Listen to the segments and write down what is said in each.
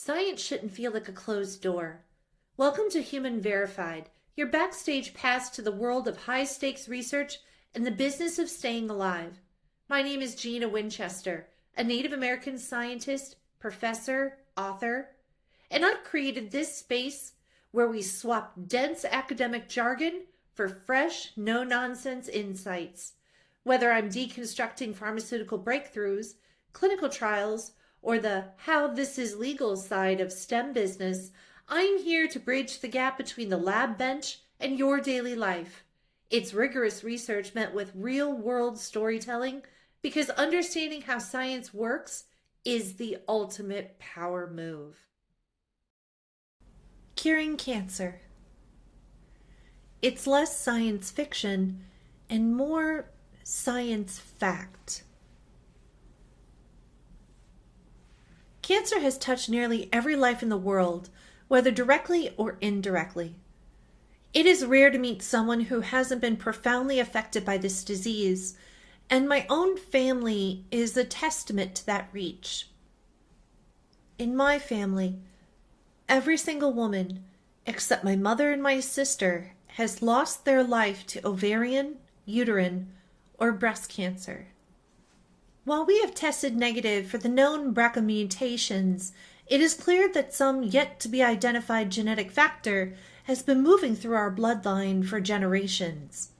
Science shouldn't feel like a closed door. Welcome to Human Verified, your backstage pass to the world of high-stakes research and the business of staying alive. My name is Gina Winchester, a Native American scientist, professor, author, and I've created this space where we swap dense academic jargon for fresh, no-nonsense insights. Whether I'm deconstructing pharmaceutical breakthroughs, clinical trials, or the how this is legal side of STEM business, I'm here to bridge the gap between the lab bench and your daily life. It's rigorous research met with real-world storytelling because understanding how science works is the ultimate power move. Curing cancer. It's less science fiction and more science fact. Cancer has touched nearly every life in the world, whether directly or indirectly. It is rare to meet someone who hasn't been profoundly affected by this disease, and my own family is a testament to that reach. In my family, every single woman, except my mother and my sister, has lost their life to ovarian, uterine, or breast cancer. While we have tested negative for the known BRCA mutations, it is clear that some yet-to-be-identified genetic factor has been moving through our bloodline for generations.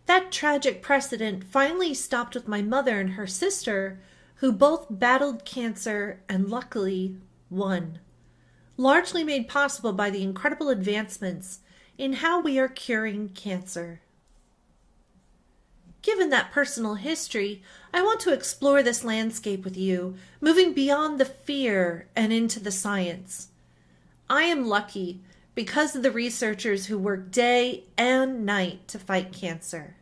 That tragic precedent finally stopped with my mother and her sister, who both battled cancer and luckily won, largely made possible by the incredible advancements in how we are curing cancer. Given that personal history, I want to explore this landscape with you, moving beyond the fear and into the science. I am lucky because of the researchers who work day and night to fight cancer.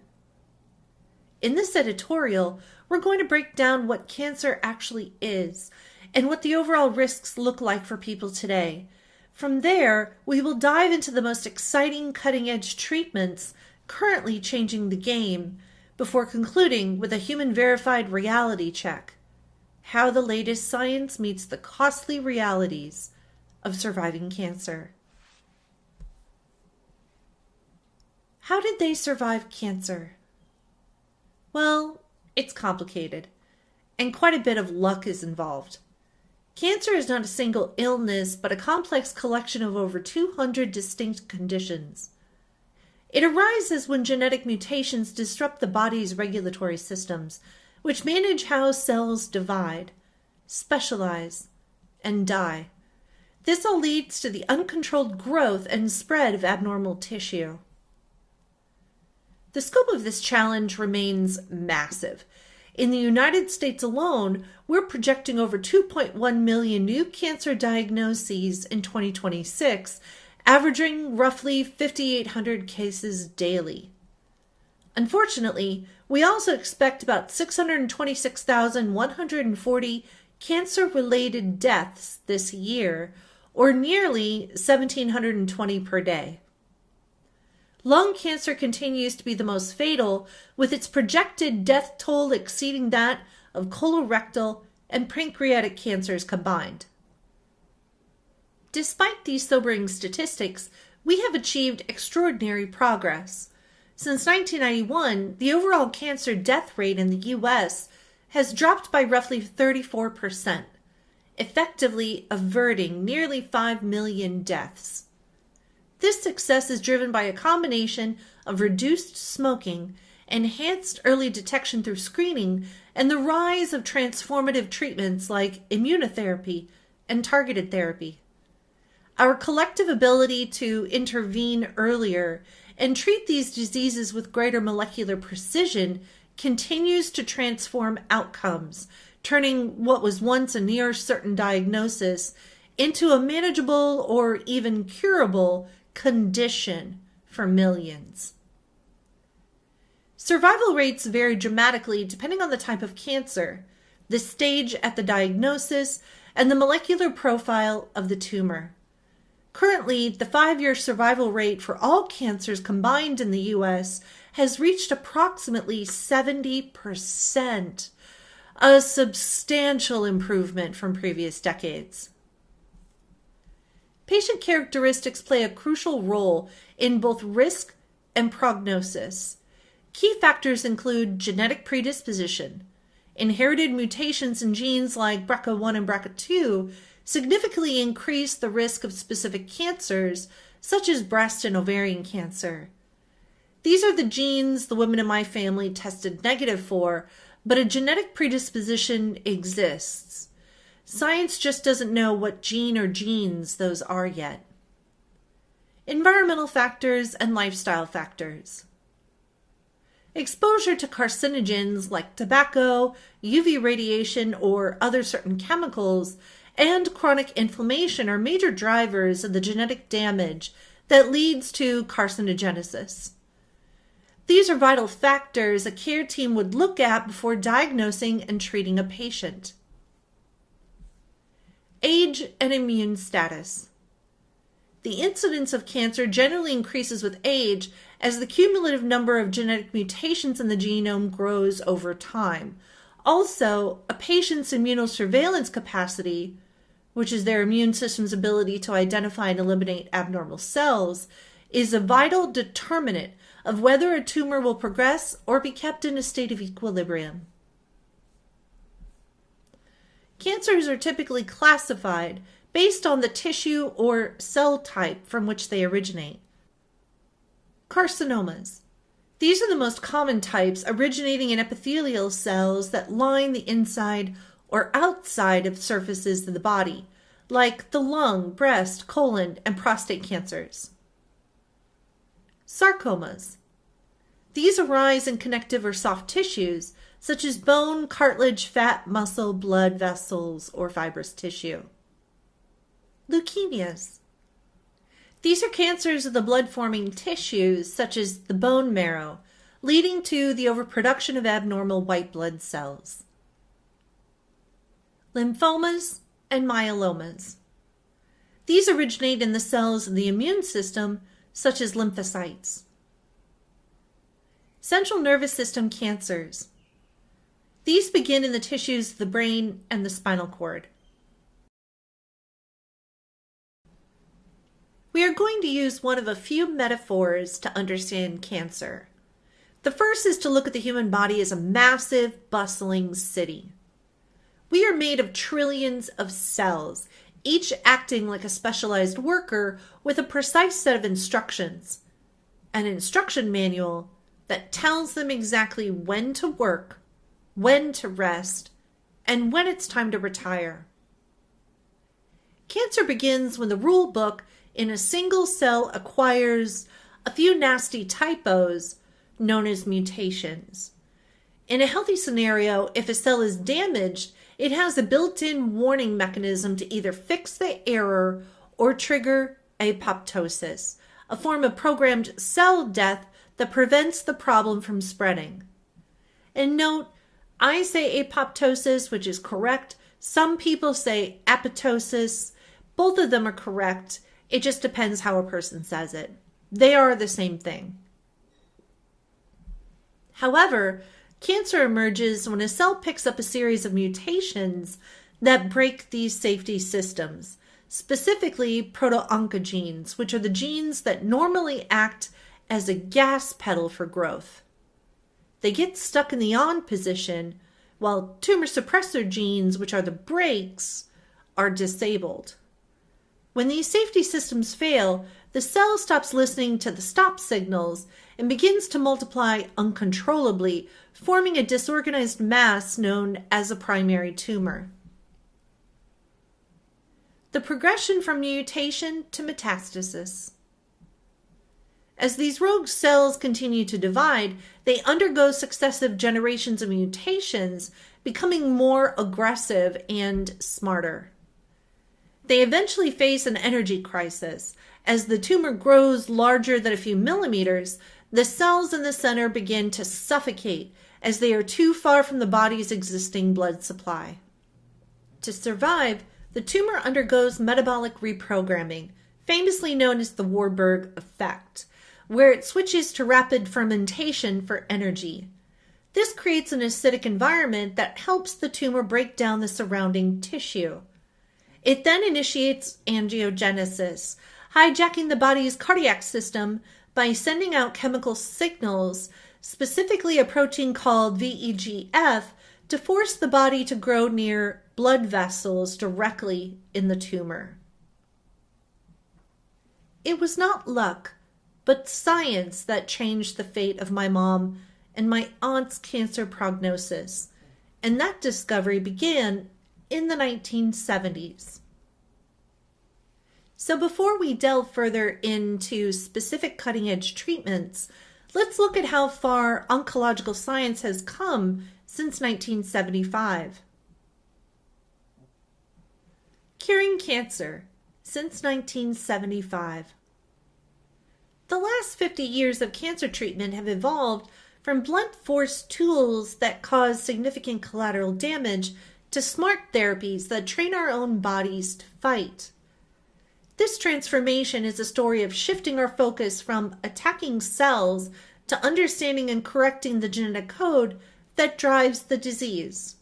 In this editorial, we're going to break down what cancer actually is and what the overall risks look like for people today. From there, we will dive into the most exciting cutting-edge treatments currently changing the game, before concluding with a human-verified reality check, how the latest science meets the costly realities of surviving cancer. How did they survive cancer? Well, it's complicated, and quite a bit of luck is involved. Cancer is not a single illness, but a complex collection of over 200 distinct conditions. It arises when genetic mutations disrupt the body's regulatory systems, which manage how cells divide, specialize, and die. This all leads to the uncontrolled growth and spread of abnormal tissue. The scope of this challenge remains massive. In the United States alone, we're projecting over 2.1 million new cancer diagnoses in 2026, averaging roughly 5,800 cases daily. Unfortunately, we also expect about 626,140 cancer-related deaths this year, or nearly 1,720 per day. Lung cancer continues to be the most fatal, with its projected death toll exceeding that of colorectal and pancreatic cancers combined. Despite these sobering statistics, we have achieved extraordinary progress. Since 1991, the overall cancer death rate in the U.S. has dropped by roughly 34%, effectively averting nearly 5 million deaths. This success is driven by a combination of reduced smoking, enhanced early detection through screening, and the rise of transformative treatments like immunotherapy and targeted therapy. Our collective ability to intervene earlier and treat these diseases with greater molecular precision continues to transform outcomes, turning what was once a near certain diagnosis into a manageable or even curable condition for millions. Survival rates vary dramatically depending on the type of cancer, the stage at the diagnosis, and the molecular profile of the tumor. Currently, the 5-year survival rate for all cancers combined in the U.S. has reached approximately 70%, a substantial improvement from previous decades. patient characteristics play a crucial role in both risk and prognosis. Key factors include genetic predisposition. Inherited mutations in genes like BRCA1 and BRCA2 significantly increase the risk of specific cancers, such as breast and ovarian cancer. These are the genes the women in my family tested negative for, but a genetic predisposition exists. Science just doesn't know what gene or genes those are yet. Environmental factors and lifestyle factors. Exposure to carcinogens like tobacco, UV radiation, or other certain chemicals, and chronic inflammation are major drivers of the genetic damage that leads to carcinogenesis. These are vital factors a care team would look at before diagnosing and treating a patient. Age and immune status. The incidence of cancer generally increases with age as the cumulative number of genetic mutations in the genome grows over time. Also, a patient's immunosurveillance capacity, which is their immune system's ability to identify and eliminate abnormal cells, is a vital determinant of whether a tumor will progress or be kept in a state of equilibrium. Cancers are typically classified based on the tissue or cell type from which they originate. Carcinomas. These are the most common types, originating in epithelial cells that line the inside or outside of surfaces of the body, like the lung, breast, colon, and prostate cancers. Sarcomas. These arise in connective or soft tissues, such as bone, cartilage, fat, muscle, blood vessels, or fibrous tissue. Leukemias. These are cancers of the blood-forming tissues, such as the bone marrow, leading to the overproduction of abnormal white blood cells. Lymphomas and myelomas. These originate in the cells of the immune system, such as lymphocytes. Central nervous system cancers. These begin in the tissues of the brain and the spinal cord. We are going to use one of a few metaphors to understand cancer. The first is to look at the human body as a massive, bustling city. We are made of trillions of cells, each acting like a specialized worker with a precise set of instructions. An instruction manual that tells them exactly when to work, when to rest, and when it's time to retire. Cancer begins when the rule book in a single cell acquires a few nasty typos known as mutations. In a healthy scenario, if a cell is damaged, it has a built-in warning mechanism to either fix the error or trigger apoptosis, a form of programmed cell death that prevents the problem from spreading. And note, I say apoptosis, which is correct. Some people say apoptosis. Both of them are correct. It just depends how a person says it. They are the same thing. However, cancer emerges when a cell picks up a series of mutations that break these safety systems, specifically proto-oncogenes, which are the genes that normally act as a gas pedal for growth. They get stuck in the on position, while tumor suppressor genes, which are the brakes, are disabled. When these safety systems fail, the cell stops listening to the stop signals and begins to multiply uncontrollably, forming a disorganized mass known as a primary tumor. The progression from mutation to metastasis. As these rogue cells continue to divide, they undergo successive generations of mutations, becoming more aggressive and smarter. They eventually face an energy crisis. As the tumor grows larger than a few millimeters, the cells in the center begin to suffocate as they are too far from the body's existing blood supply. To survive, the tumor undergoes metabolic reprogramming, famously known as the Warburg effect, where it switches to rapid fermentation for energy. This creates an acidic environment that helps the tumor break down the surrounding tissue. It then initiates angiogenesis, hijacking the body's cardiac system by sending out chemical signals, specifically a protein called VEGF, to force the body to grow near blood vessels directly in the tumor. It was not luck, but science that changed the fate of my mom and my aunt's cancer prognosis, and that discovery began in the 1970s. So before we delve further into specific cutting-edge treatments, let's look at how far oncological science has come since 1975. Curing cancer since 1975. The last 50 years of cancer treatment have evolved from blunt force tools that cause significant collateral damage to smart therapies that train our own bodies to fight. This transformation is a story of shifting our focus from attacking cells to understanding and correcting the genetic code that drives the disease.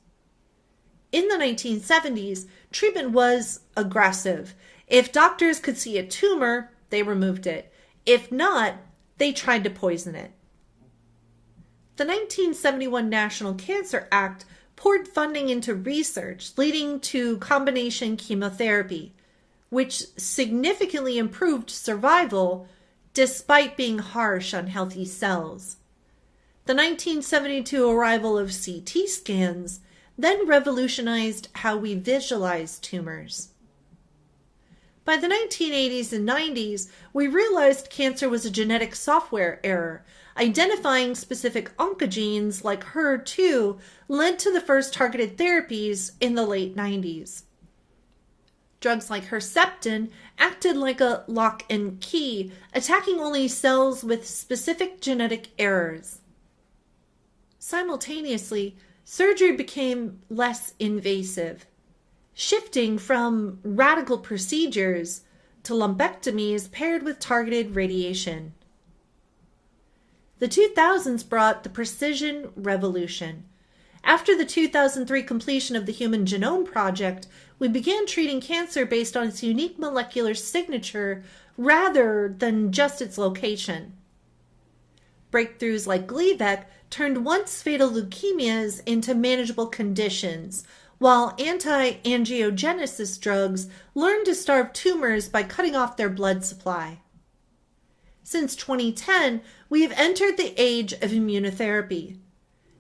In the 1970s, treatment was aggressive. If doctors could see a tumor, they removed it. If not, they tried to poison it. The 1971 National Cancer Act poured funding into research, leading to combination chemotherapy, which significantly improved survival despite being harsh on healthy cells. The 1972 arrival of CT scans then revolutionized how we visualize tumors. By the 1980s and 90s, we realized cancer was a genetic software error. Identifying specific oncogenes like HER2 led to the first targeted therapies in the late 90s. Drugs like Herceptin acted like a lock and key, attacking only cells with specific genetic errors. Simultaneously, surgery became less invasive, shifting from radical procedures to lumpectomies paired with targeted radiation. The 2000s brought the precision revolution. After the 2003 completion of the Human Genome Project, we began treating cancer based on its unique molecular signature rather than just its location. Breakthroughs like Gleevec turned once fatal leukemias into manageable conditions, while anti-angiogenesis drugs learned to starve tumors by cutting off their blood supply. Since 2010, we have entered the age of immunotherapy.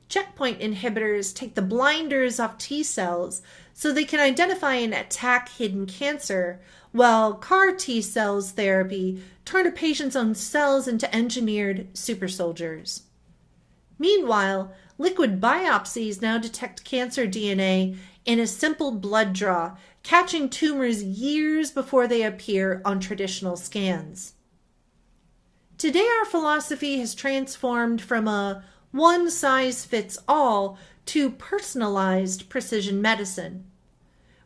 Checkpoint inhibitors take the blinders off T cells so they can identify and attack hidden cancer, while CAR T cells therapy turn a patient's own cells into engineered super soldiers. Meanwhile, liquid biopsies now detect cancer DNA in a simple blood draw, catching tumors years before they appear on traditional scans. Today, our philosophy has transformed from a one-size-fits-all to personalized precision medicine.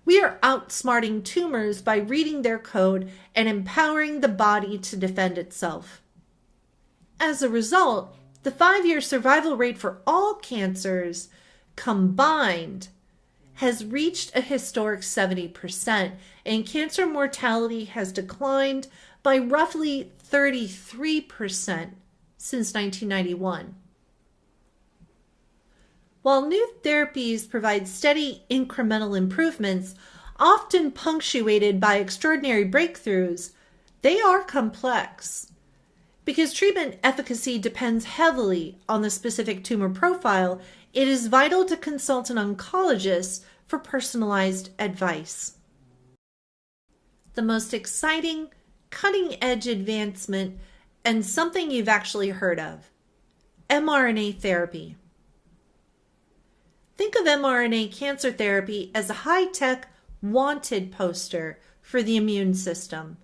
We are outsmarting tumors by reading their code and empowering the body to defend itself. As a result, the 5-year survival rate for all cancers combined has reached a historic 70%, and cancer mortality has declined by roughly 33% since 1991. While new therapies provide steady incremental improvements, often punctuated by extraordinary breakthroughs, they are complex. Because treatment efficacy depends heavily on the specific tumor profile, it is vital to consult an oncologist for personalized advice. The most exciting, cutting-edge advancement, and something you've actually heard of: mRNA therapy. Think of mRNA cancer therapy as a high-tech, wanted poster for the immune system.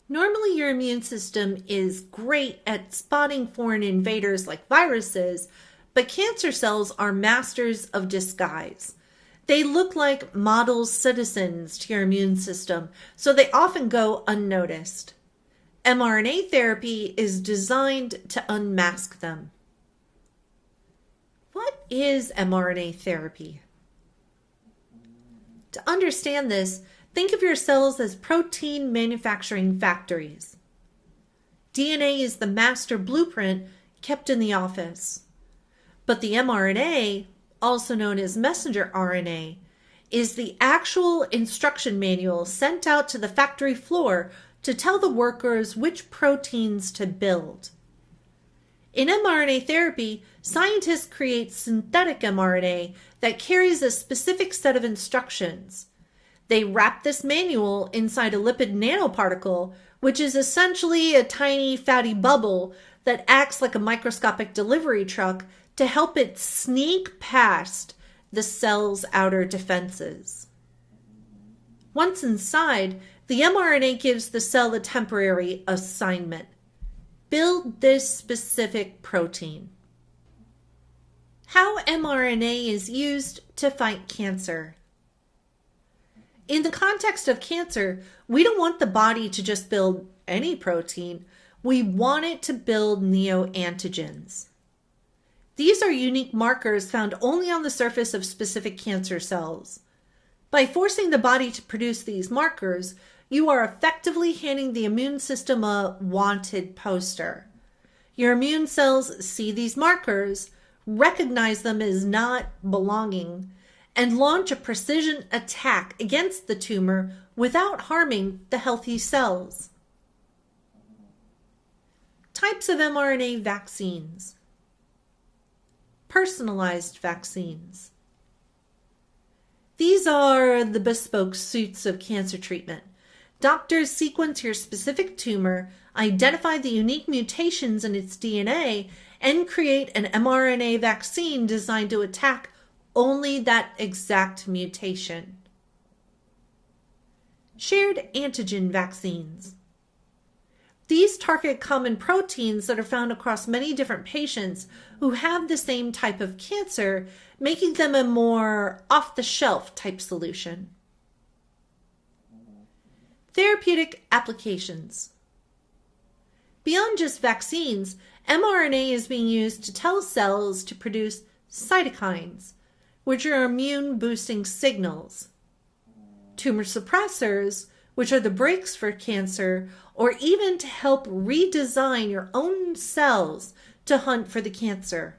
Normally, your immune system is great at spotting foreign invaders like viruses, but cancer cells are masters of disguise. They look like model citizens to your immune system, so they often go unnoticed. mRNA therapy is designed to unmask them. What is mRNA therapy? To understand this, think of your cells as protein manufacturing factories. DNA is the master blueprint kept in the office. But the mRNA, also known as messenger RNA, is the actual instruction manual sent out to the factory floor to tell the workers which proteins to build. In mRNA therapy, scientists create synthetic mRNA that carries a specific set of instructions. They wrap this manual inside a lipid nanoparticle, which is essentially a tiny fatty bubble that acts like a microscopic delivery truck to help it sneak past the cell's outer defenses. Once inside, the mRNA gives the cell a temporary assignment. Build this specific protein. How mRNA is used to fight cancer. In the context of cancer, we don't want the body to just build any protein. We want it to build neoantigens. These are unique markers found only on the surface of specific cancer cells. By forcing the body to produce these markers, you are effectively handing the immune system a wanted poster. Your immune cells see these markers, recognize them as not belonging, and launch a precision attack against the tumor without harming the healthy cells. Types of mRNA vaccines. Personalized vaccines. These are the bespoke suits of cancer treatment. Doctors sequence your specific tumor, identify the unique mutations in its DNA, and create an mRNA vaccine designed to attack only that exact mutation. Shared antigen vaccines. These target common proteins that are found across many different patients who have the same type of cancer, making them a more off-the-shelf type solution. Therapeutic applications. Beyond just vaccines, mRNA is being used to tell cells to produce cytokines, which are immune-boosting signals, tumor suppressors, which are the brakes for cancer, or even to help redesign your own cells to hunt for the cancer.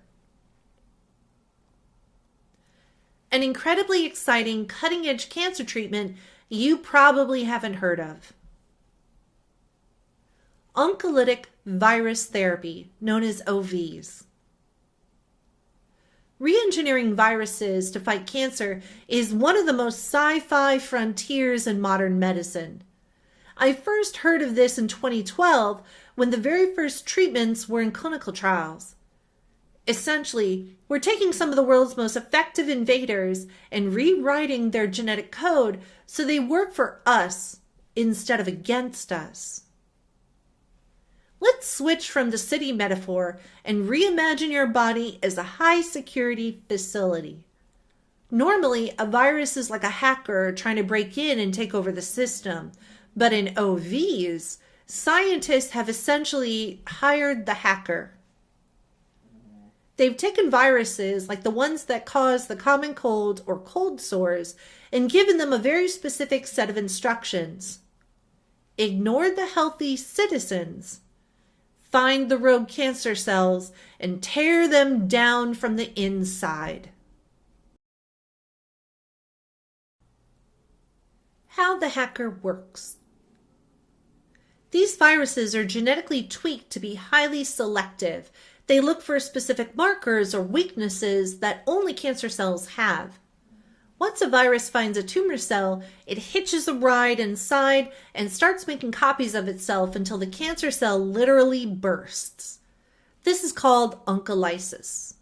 An incredibly exciting, cutting-edge cancer treatment you probably haven't heard of. Oncolytic virus therapy, known as OVs. Re-engineering viruses to fight cancer is one of the most sci-fi frontiers in modern medicine. I first heard of this in 2012 when the very first treatments were in clinical trials. Essentially, we're taking some of the world's most effective invaders and rewriting their genetic code so they work for us instead of against us. Let's switch from the city metaphor and reimagine your body as a high-security facility. Normally, a virus is like a hacker trying to break in and take over the system, but in OVs, scientists have essentially hired the hacker. They've taken viruses like the ones that cause the common cold or cold sores and given them a very specific set of instructions. Ignore the healthy citizens. Find the rogue cancer cells and tear them down from the inside. How the hacker works. These viruses are genetically tweaked to be highly selective. They look for specific markers or weaknesses that only cancer cells have. Once a virus finds a tumor cell, it hitches a ride inside and starts making copies of itself until the cancer cell literally bursts. This is called oncolysis.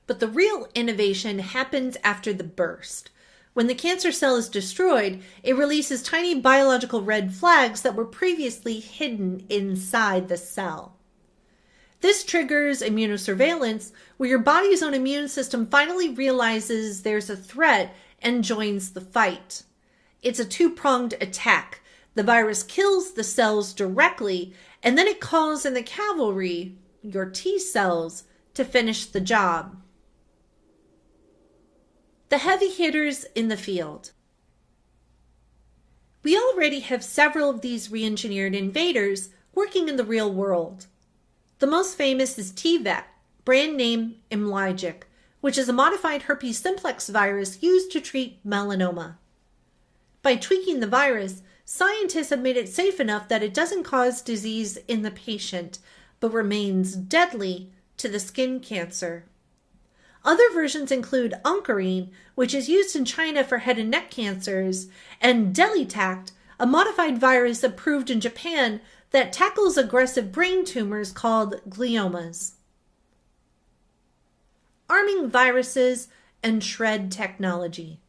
But the real innovation happens after the burst. When the cancer cell is destroyed, it releases tiny biological red flags that were previously hidden inside the cell. This triggers immunosurveillance, where your body's own immune system finally realizes there's a threat and joins the fight. It's a two-pronged attack. The virus kills the cells directly, and then it calls in the cavalry, your T cells, to finish the job. The heavy hitters in the field. We already have several of these re-engineered invaders working in the real world. The most famous is T-VEC, brand name Imlygic, which is a modified herpes simplex virus used to treat melanoma. By tweaking the virus, scientists have made it safe enough that it doesn't cause disease in the patient, but remains deadly to the skin cancer. Other versions include Oncorine, which is used in China for head and neck cancers, and Delitact, a modified virus approved in Japan that tackles aggressive brain tumors called gliomas. Arming viruses and shred technology.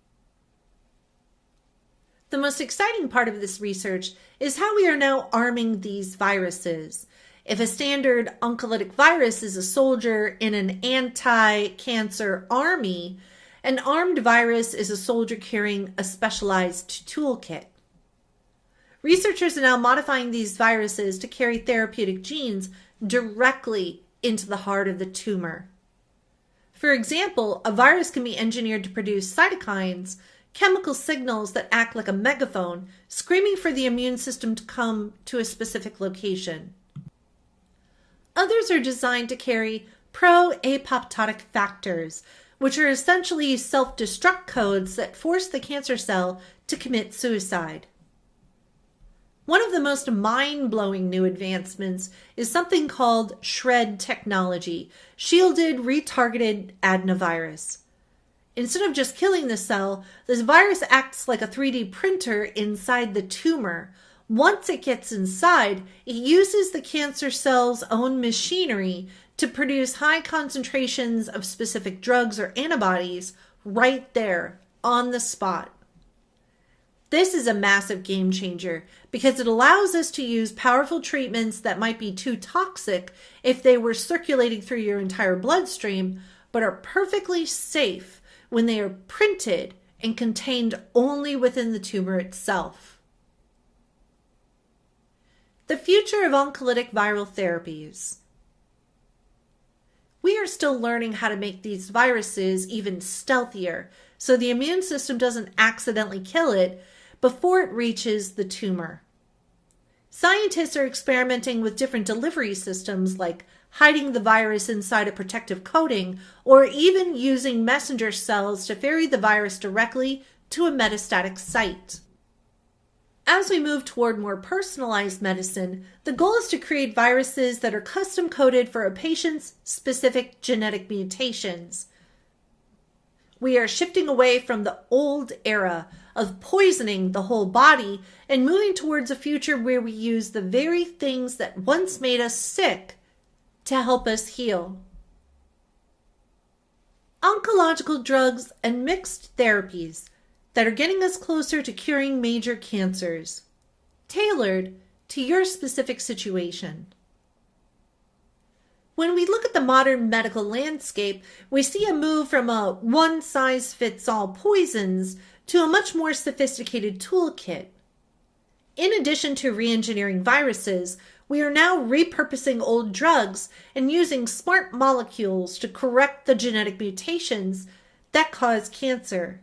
The most exciting part of this research is how we are now arming these viruses. If a standard oncolytic virus is a soldier in an anti-cancer army, an armed virus is a soldier carrying a specialized toolkit. Researchers are now modifying these viruses to carry therapeutic genes directly into the heart of the tumor. For example, a virus can be engineered to produce cytokines, chemical signals that act like a megaphone, screaming for the immune system to come to a specific location. Others are designed to carry pro-apoptotic factors, which are essentially self-destruct codes that force the cancer cell to commit suicide. One of the most mind-blowing new advancements is something called shred technology, shielded retargeted adenovirus. Instead of just killing the cell, this virus acts like a 3D printer inside the tumor. Once it gets inside, it uses the cancer cell's own machinery to produce high concentrations of specific drugs or antibodies right there on the spot. This is a massive game changer because it allows us to use powerful treatments that might be too toxic if they were circulating through your entire bloodstream, but are perfectly safe when they are printed and contained only within the tumor itself. The future of oncolytic viral therapies. We are still learning how to make these viruses even stealthier so the immune system doesn't accidentally kill it before it reaches the tumor. Scientists are experimenting with different delivery systems like hiding the virus inside a protective coating or even using messenger cells to ferry the virus directly to a metastatic site. As we move toward more personalized medicine, the goal is to create viruses that are custom coded for a patient's specific genetic mutations. We are shifting away from the old era of poisoning the whole body and moving towards a future where we use the very things that once made us sick to help us heal. Oncological drugs and mixed therapies that are getting us closer to curing major cancers, tailored to your specific situation. When we look at the modern medical landscape, we see a move from a one-size-fits-all poisons to a much more sophisticated toolkit. In addition to re-engineering viruses, we are now repurposing old drugs and using smart molecules to correct the genetic mutations that cause cancer.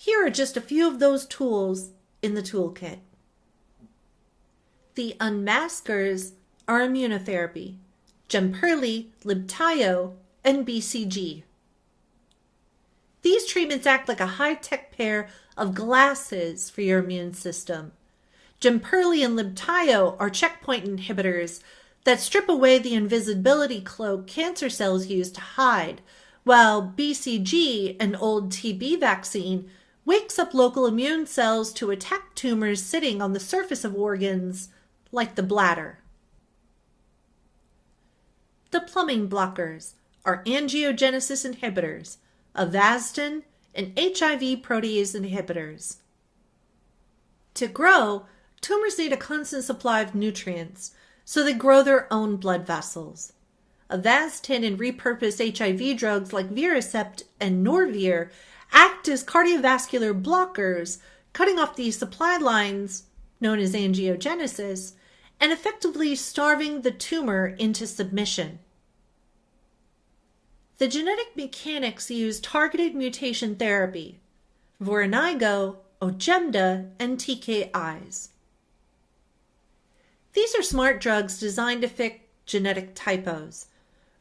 Here are just a few of those tools in the toolkit. The unmaskers are immunotherapy, Jemperli, Libtayo, and BCG. These treatments act like a high-tech pair of glasses for your immune system. Jemperli and Libtayo are checkpoint inhibitors that strip away the invisibility cloak cancer cells use to hide, while BCG, an old TB vaccine, wakes up local immune cells to attack tumors sitting on the surface of organs like the bladder. The plumbing blockers are angiogenesis inhibitors, Avastin, and HIV protease inhibitors. To grow, tumors need a constant supply of nutrients, so they grow their own blood vessels. Avastin and repurposed HIV drugs like Viracept and Norvir act as cardiovascular blockers, cutting off these supply lines, known as angiogenesis, and effectively starving the tumor into submission. The genetic mechanics use targeted mutation therapy, Voranigo, Ojemda, and TKIs. These are smart drugs designed to fix genetic typos.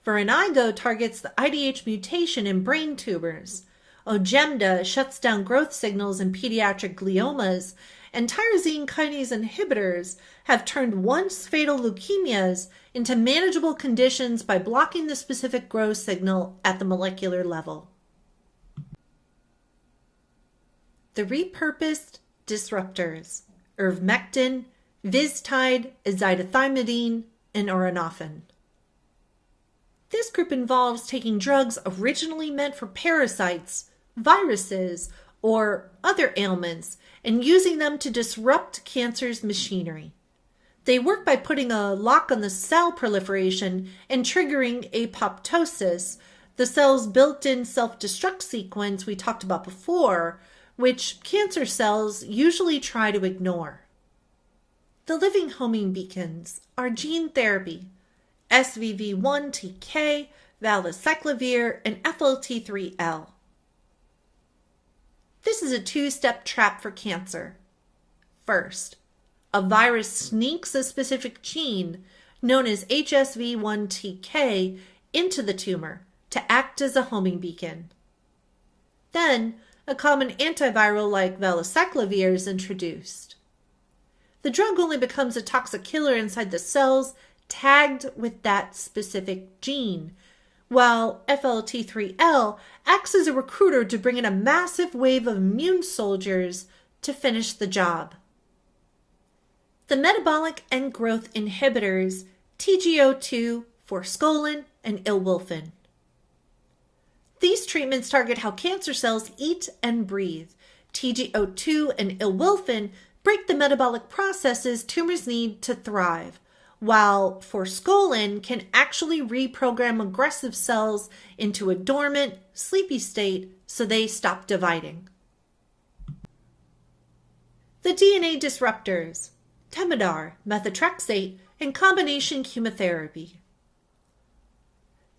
Voranigo targets the IDH mutation in brain tumors. Ojemda shuts down growth signals in pediatric gliomas, and tyrosine kinase inhibitors have turned once fatal leukemias into manageable conditions by blocking the specific growth signal at the molecular level. The repurposed disruptors: ivermectin, Viztide, azidothymidine, and auranofin. This group involves taking drugs originally meant for parasites, viruses, or other ailments and using them to disrupt cancer's machinery. They work by putting a lock on the cell proliferation and triggering apoptosis, the cell's built-in self-destruct sequence we talked about before, which cancer cells usually try to ignore. The living homing beacons are gene therapy: SVV1-TK, valacyclovir, and FLT3L. This is a two-step trap for cancer. First, a virus sneaks a specific gene, known as HSV1-TK, into the tumor to act as a homing beacon. Then, a common antiviral like valacyclovir is introduced. The drug only becomes a toxic killer inside the cells tagged with that specific gene, while FLT3L acts as a recruiter to bring in a massive wave of immune soldiers to finish the job. The metabolic and growth inhibitors TGO2, forskolin, and ilwilfin. These treatments target how cancer cells eat and breathe. TGO2 and ilwilfin break the metabolic processes tumors need to thrive, while forskolin can actually reprogram aggressive cells into a dormant, sleepy state so they stop dividing. The DNA disruptors: Temodar, methotrexate, and combination chemotherapy.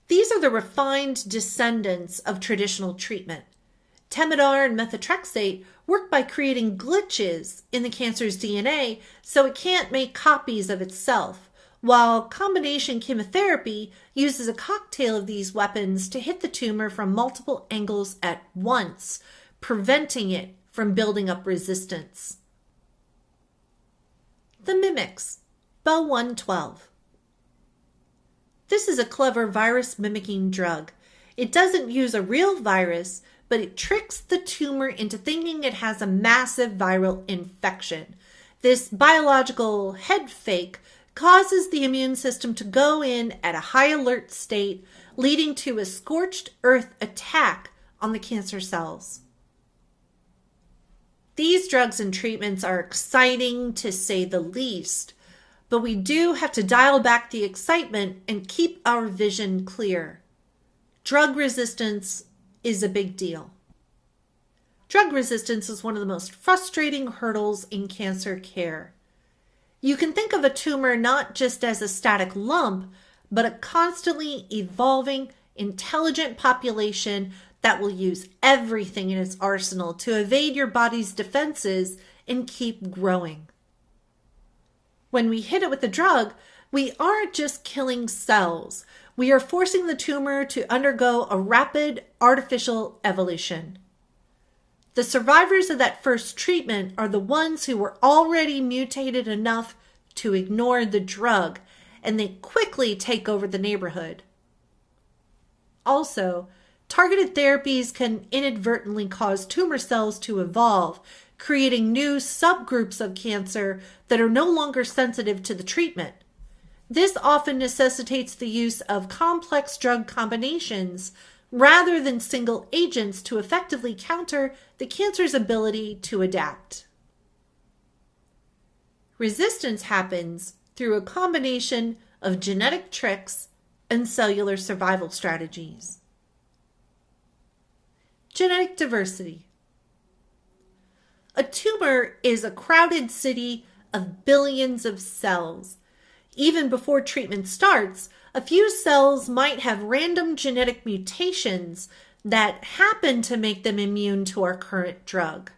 These are the refined descendants of traditional treatment. Temodar and methotrexate work by creating glitches in the cancer's DNA so it can't make copies of itself, while combination chemotherapy uses a cocktail of these weapons to hit the tumor from multiple angles at once, preventing it from building up resistance. The mimics, BO112. This is a clever virus-mimicking drug. It doesn't use a real virus, but it tricks the tumor into thinking it has a massive viral infection. This biological head fake causes the immune system to go in at a high alert state, leading to a scorched earth attack on the cancer cells. These drugs and treatments are exciting to say the least, but we do have to dial back the excitement and keep our vision clear. Drug resistance is a big deal. Drug resistance is one of the most frustrating hurdles in cancer care. You can think of a tumor not just as a static lump, but a constantly evolving, intelligent population that will use everything in its arsenal to evade your body's defenses and keep growing. When we hit it with the drug, we aren't just killing cells. We are forcing the tumor to undergo a rapid artificial evolution. The survivors of that first treatment are the ones who were already mutated enough to ignore the drug, and they quickly take over the neighborhood. Also, targeted therapies can inadvertently cause tumor cells to evolve, creating new subgroups of cancer that are no longer sensitive to the treatment. This often necessitates the use of complex drug combinations rather than single agents to effectively counter the cancer's ability to adapt. Resistance happens through a combination of genetic tricks and cellular survival strategies. Genetic diversity. A tumor is a crowded city of billions of cells. Even before treatment starts, a few cells might have random genetic mutations that happen to make them immune to our current drug.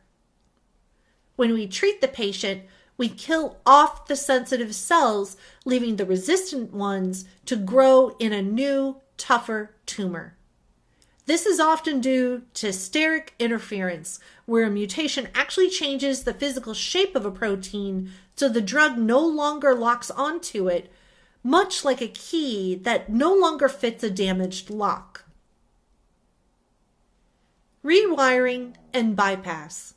When we treat the patient, we kill off the sensitive cells, leaving the resistant ones to grow in a new, tougher tumor. This is often due to steric interference, where a mutation actually changes the physical shape of a protein so the drug no longer locks onto it, much like a key that no longer fits a damaged lock. Rewiring and bypass.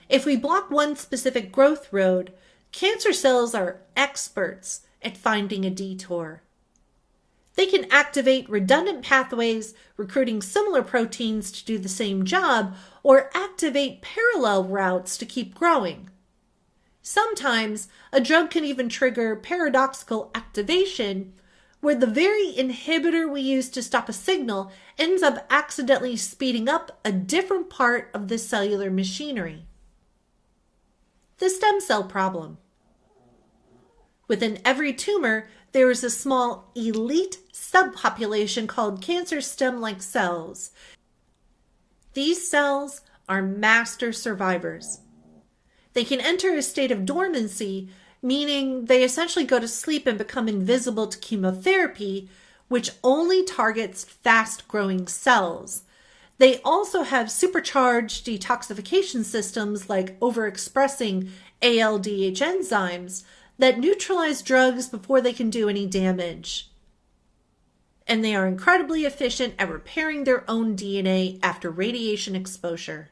If we block one specific growth road, cancer cells are experts at finding a detour. They can activate redundant pathways, recruiting similar proteins to do the same job, or activate parallel routes to keep growing. Sometimes, a drug can even trigger paradoxical activation, where the very inhibitor we use to stop a signal ends up accidentally speeding up a different part of the cellular machinery. The stem cell problem. Within every tumor, there is a small elite subpopulation called cancer stem-like cells. These cells are master survivors. They can enter a state of dormancy, meaning they essentially go to sleep and become invisible to chemotherapy, which only targets fast-growing cells. They also have supercharged detoxification systems like overexpressing ALDH enzymes that neutralize drugs before they can do any damage. And they are incredibly efficient at repairing their own DNA after radiation exposure.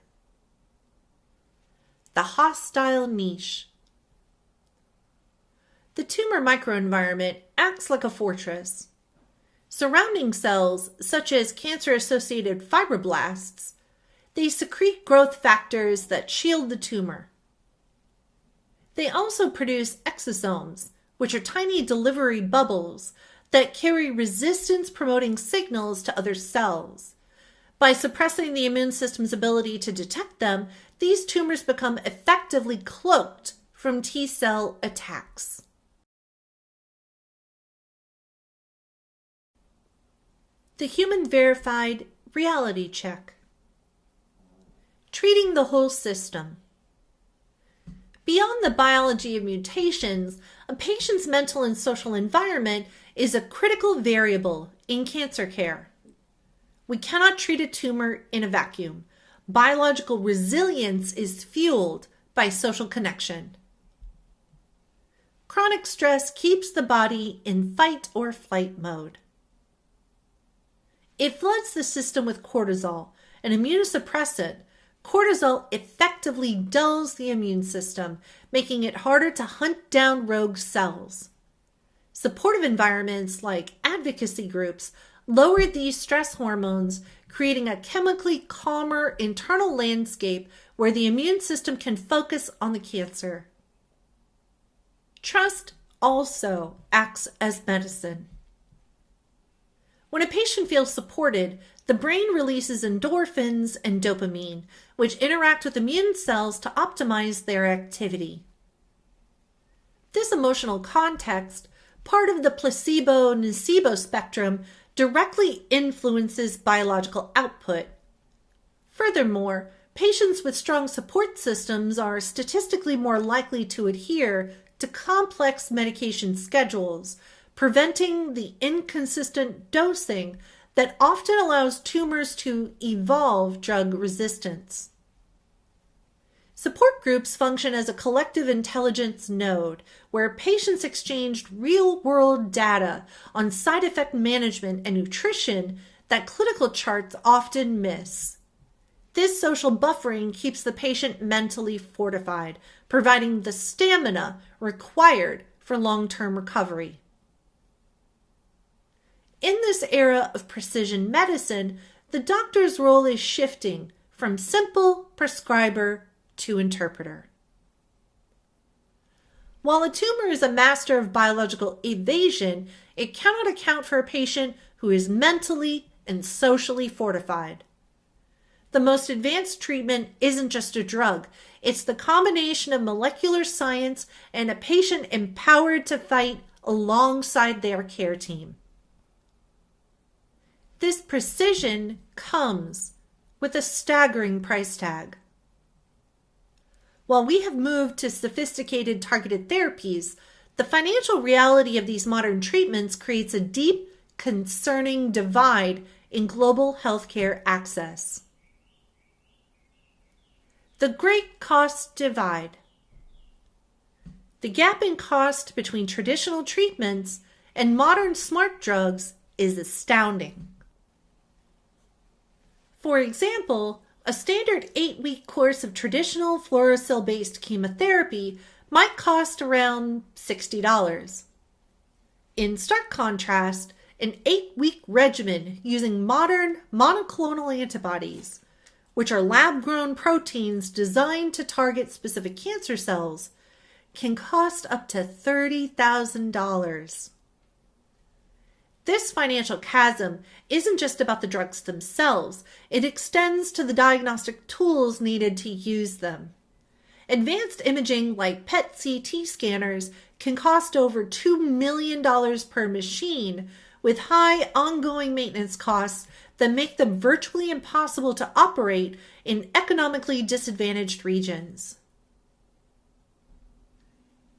The hostile niche. The tumor microenvironment acts like a fortress. Surrounding cells, such as cancer-associated fibroblasts, they secrete growth factors that shield the tumor. They also produce exosomes, which are tiny delivery bubbles that carry resistance-promoting signals to other cells. By suppressing the immune system's ability to detect them, these tumors become effectively cloaked from T-cell attacks. The human-verified reality check. Treating the whole system. Beyond the biology of mutations, a patient's mental and social environment is a critical variable in cancer care. We cannot treat a tumor in a vacuum. Biological resilience is fueled by social connection. Chronic stress keeps the body in fight or flight mode. It floods the system with cortisol, an immunosuppressant. Cortisol effectively dulls the immune system, making it harder to hunt down rogue cells. Supportive environments like advocacy groups lower these stress hormones, creating a chemically calmer internal landscape where the immune system can focus on the cancer. Trust also acts as medicine. When a patient feels supported, the brain releases endorphins and dopamine, which interact with immune cells to optimize their activity. This emotional context, part of the placebo-nocebo spectrum, directly influences biological output. Furthermore, patients with strong support systems are statistically more likely to adhere to complex medication schedules, preventing the inconsistent dosing that often allows tumors to evolve drug resistance. Support groups function as a collective intelligence node where patients exchanged real-world data on side effect management and nutrition that clinical charts often miss. This social buffering keeps the patient mentally fortified, providing the stamina required for long-term recovery. In this era of precision medicine, the doctor's role is shifting from simple prescriber to interpreter. While a tumor is a master of biological evasion, it cannot account for a patient who is mentally and socially fortified. The most advanced treatment isn't just a drug. It's the combination of molecular science and a patient empowered to fight alongside their care team. This precision comes with a staggering price tag. While we have moved to sophisticated targeted therapies, the financial reality of these modern treatments creates a deep, concerning divide in global healthcare access. The Great Cost Divide. The gap in cost between traditional treatments and modern smart drugs is astounding. For example, a standard 8-week course of traditional fluorosil-based chemotherapy might cost around $60. In stark contrast, an 8-week regimen using modern monoclonal antibodies, which are lab-grown proteins designed to target specific cancer cells, can cost up to $30,000. This financial chasm isn't just about the drugs themselves, it extends to the diagnostic tools needed to use them. Advanced imaging like PET-CT scanners can cost over $2 million per machine, with high ongoing maintenance costs that make them virtually impossible to operate in economically disadvantaged regions.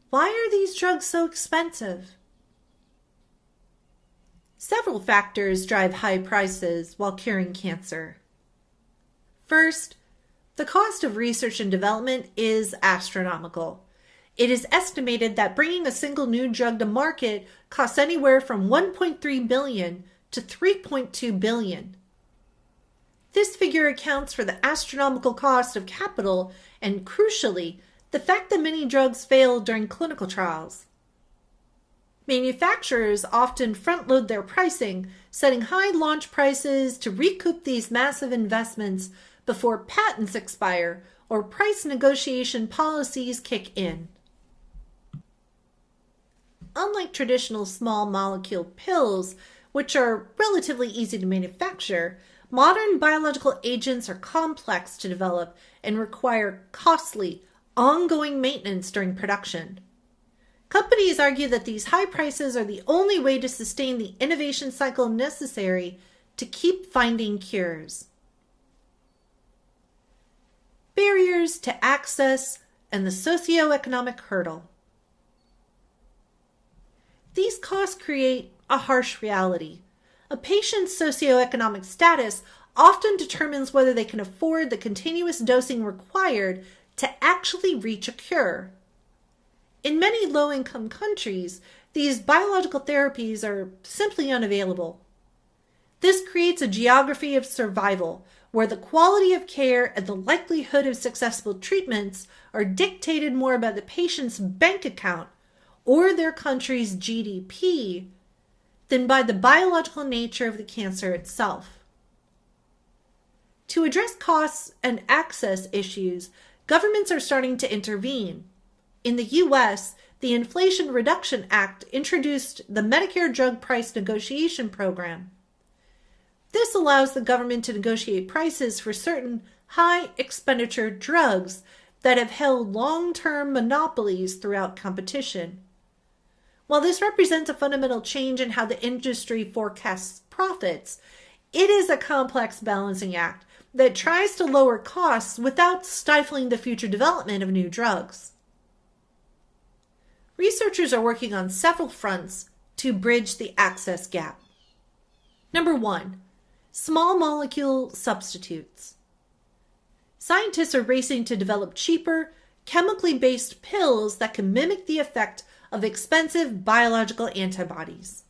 Why are these drugs so expensive? Several factors drive high prices while curing cancer. First, the cost of research and development is astronomical. It is estimated that bringing a single new drug to market costs anywhere from $1.3 billion to $3.2 billion. This figure accounts for the astronomical cost of capital and, crucially, the fact that many drugs fail during clinical trials. Manufacturers often front-load their pricing, setting high launch prices to recoup these massive investments before patents expire or price negotiation policies kick in. Unlike traditional small molecule pills, which are relatively easy to manufacture, modern biological agents are complex to develop and require costly, ongoing maintenance during production. Companies argue that these high prices are the only way to sustain the innovation cycle necessary to keep finding cures. Barriers to access and the socioeconomic hurdle. These costs create a harsh reality. A patient's socioeconomic status often determines whether they can afford the continuous dosing required to actually reach a cure. In many low-income countries, these biological therapies are simply unavailable. This creates a geography of survival, where the quality of care and the likelihood of successful treatments are dictated more by the patient's bank account or their country's GDP than by the biological nature of the cancer itself. To address costs and access issues, governments are starting to intervene. In the U.S., the Inflation Reduction Act introduced the Medicare Drug Price Negotiation Program. This allows the government to negotiate prices for certain high-expenditure drugs that have held long-term monopolies throughout competition. While this represents a fundamental change in how the industry forecasts profits, it is a complex balancing act that tries to lower costs without stifling the future development of new drugs. Researchers are working on several fronts to bridge the access gap. Number 1, small molecule substitutes. Scientists are racing to develop cheaper, chemically based pills that can mimic the effect of expensive biological antibodies.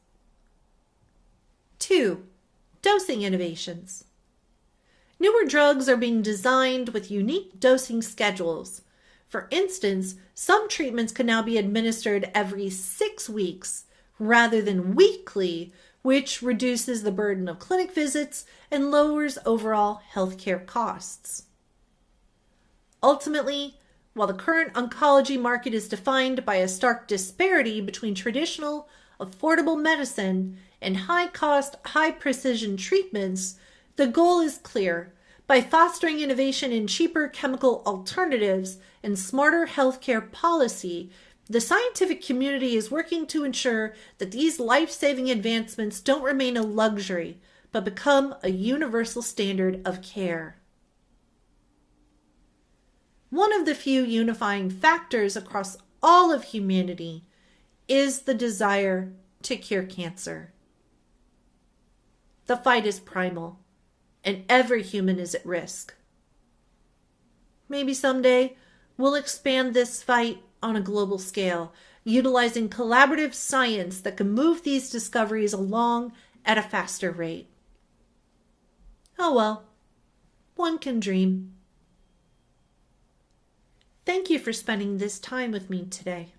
2, dosing innovations. Newer drugs are being designed with unique dosing schedules. For instance, some treatments can now be administered every 6 weeks rather than weekly, which reduces the burden of clinic visits and lowers overall healthcare costs. Ultimately, while the current oncology market is defined by a stark disparity between traditional, affordable medicine and high-cost, high-precision treatments, the goal is clear: By fostering innovation in cheaper chemical alternatives and smarter healthcare policy, the scientific community is working to ensure that these life-saving advancements don't remain a luxury, but become a universal standard of care. One of the few unifying factors across all of humanity is the desire to cure cancer. The fight is primal, and every human is at risk. Maybe someday we'll expand this fight on a global scale, utilizing collaborative science that can move these discoveries along at a faster rate. Oh well, one can dream. Thank you for spending this time with me today.